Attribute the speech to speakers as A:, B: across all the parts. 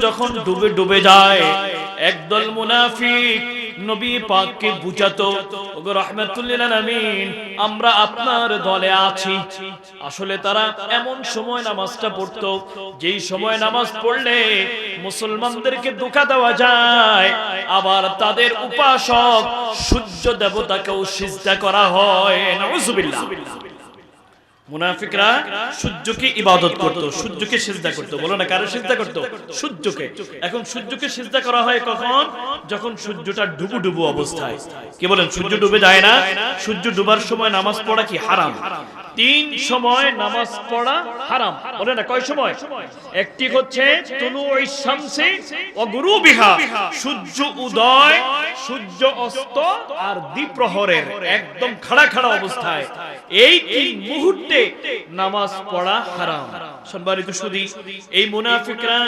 A: যখন ডুবে ডুবে যায়, একদল মুনাফিক নবী পাককে বুঝাতো, ওগো রাহমাতুল লিল আলামিন, আমরা আপনার দলে আছি। আসলে তারা এমন সময় নামাজটা পড়তো যেই সময় নামাজ পড়লে মুসলমানদেরকে ধোঁকা দেওয়া যায়, আবার তাদের উপাসক সূর্য দেবতাকেও সিজদা করা হয়। নাউজুবিল্লাহ। মুনাফিকরা সূর্যকে ইবাদত করত, সূর্যকে সিজদা করত। বলো না কারে সিজদা করত? সূর্যকে। এখন সূর্যকে সিজদা করা হয় কখন? যখন সূর্যটা ডুবু ডুবু অবস্থায়। কি বলেন? সূর্য ডুবে যায় না? সূর্য ডুবার সময় নামাজ পড়া কি হারাম? 3 সময় নামাজ পড়া হারাম। বলে না কয় সময়? একটি হচ্ছে তুলুইশ শামসি ওয়া গুরুবিহা, সূর্য উদয়, সূর্য অস্ত আর দ্বিপ্রহরের একদম খাড়া খাড়া অবস্থায় এই 3 মুহূর্তে নামাজ পড়া হারাম। সম্মানিত সুধী, এই মুনাফিকরা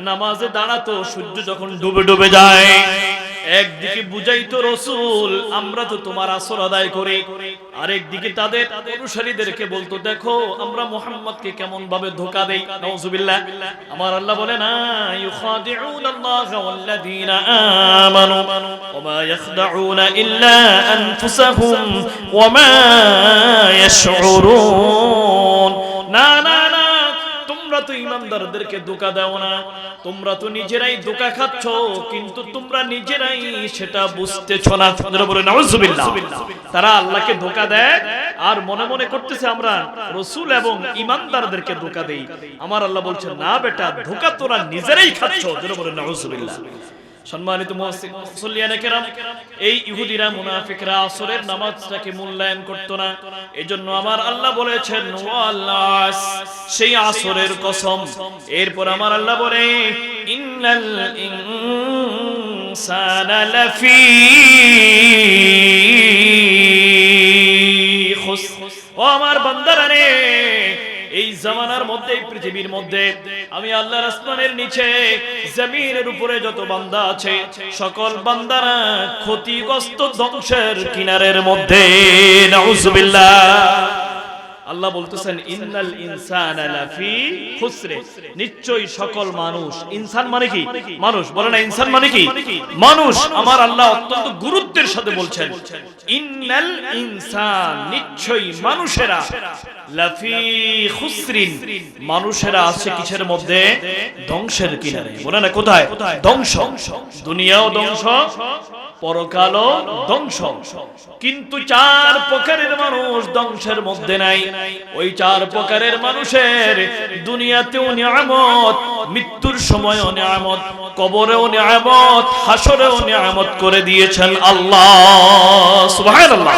A: নামাজে দাঁড়াতো সূর্য যখন ডুবে ডুবে যায়। একদিকে বুঝাইতো রাসূল আমরা তো তোমার আসর আদায় করি, আরেকদিকে তাদের অনুসারীদেরকে বলতো দেখো আমরা মুহাম্মদকে কেমন ভাবে ধোঁকা দেই। নাউজুবিল্লাহ। আমার আল্লাহ বলে না, ইউখাদিউনাল্লাহা ওয়াল্লাযীনা আমানু ওয়া মা ইয়াখদাউনা ইল্লা আনফুসাহুম ওয়া মা ইয়াশউরুন। না না না, তোমরা তো ঈমানদারদেরকে ধোঁকা দাও না, তোমরা তো নিজেরাই ধোঁকা খাচ্ছ, কিন্তু তোমরা নিজেরাই সেটা বুঝতেছো না। আপনারা বলেন নাউজুবিল্লাহ। তারা আল্লাহকে ধোঁকা দেয় আর মনে মনে করতেছে আমরা রাসূল এবং ঈমানদারদেরকে ধোঁকা দেই। আমার আল্লাহ বলছেন না বেটা, ধোঁকা তোরা নিজেরাই খাচ্ছ। আপনারা বলেন নাউজুবিল্লাহ। সম্মানিত মুসল্লিয়ানে কেরাম, এই ইহুদিরা মুনাফিকরা আসরের নামাজটাকে মূল্যায়ন করত না। এজন্য আমার আল্লাহ বলেছেন ওয়াল আস, সেই আসরের কসম। এরপর আমার আল্লাহ বলে ইন্নাল ইনসানা লাফি খুসর। ও আমার বান্দারা রে, এই জামানার মধ্যে, এই পৃথিবীর মধ্যে আমি আল্লাহর আসমানের নিচে জমিনের উপরে যত বান্দা আছে সকল বান্দারা ক্ষতিগ্রস্ত, ধ্বংসের কিনারের মধ্যে। নাউজুবিল্লাহ। আল্লাহ বলতেছেন ইন্নাল ইনসানা লাফি খুসরে, নিশ্চয়ই সকল মানুষ। ইনসান মানে কি? মানুষ। বলে না ইনসান মানে কি? মানুষ। আমার আল্লাহ অত্যন্ত গুরুত্বের সাথে বলছেন ইন্নাল ইনসান, নিশ্চয়ই মানুষেরা, লাফি খুসরিন, মানুষেরা আছে কিসের মধ্যে? ধ্বংসের কিনারে। বলে না কোথায়? ধ্বংস। দুনিয়াও ধ্বংস, পরকালও ধ্বংস। কিন্তু 4 প্রকারের মানুষ ধ্বংসের মধ্যে নাই। ওই 4 প্রকারের মানুষের দুনিয়াতেও নিয়ামত, মৃত্যুর সময়ও নিয়ামত, কবরেও নিয়ামত, হাসরেও নিয়ামত করে দিয়েছেন আল্লাহ। সুবহানাল্লাহ।